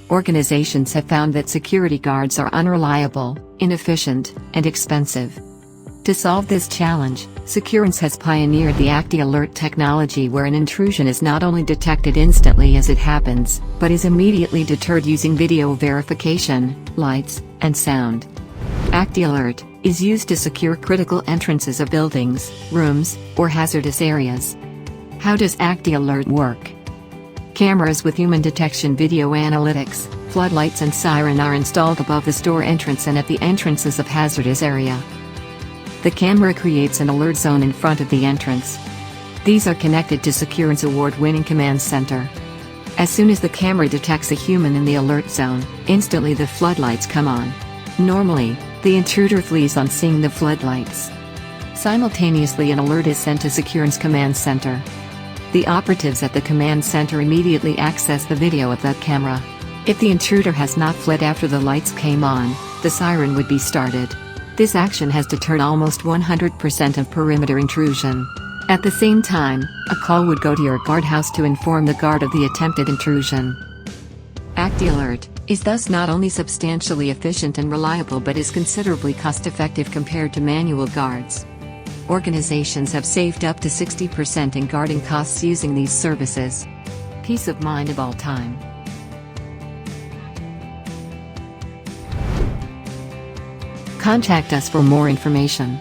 Organizations have found that security guards are unreliable, inefficient, and expensive. To solve this challenge, Securens has pioneered the ACTIALERT technology, where an intrusion is not only detected instantly as it happens, but is immediately deterred using video verification, lights, and sound. ACTIALERT is used to secure critical entrances of buildings, rooms, or hazardous areas. How does ACTIALERT work? Cameras with human detection video analytics, floodlights and siren are installed above the store entrance and at the entrances of hazardous area. The camera creates an alert zone in front of the entrance. These are connected to Securens' award-winning command center. As soon as the camera detects a human in the alert zone, instantly the floodlights come on. Normally, the intruder flees on seeing the floodlights. Simultaneously, an alert is sent to Securens' command center. The operatives at the command center immediately access the video of that camera. If the intruder has not fled after the lights came on, the siren would be started. This action has deterred almost 100% of perimeter intrusion. At the same time, a call would go to your guardhouse to inform the guard of the attempted intrusion. ACTIALERT is thus not only substantially efficient and reliable, but is considerably cost-effective compared to manual guards. Organizations have saved up to 60% in guarding costs using these services. Peace of mind of all time. Contact us for more information.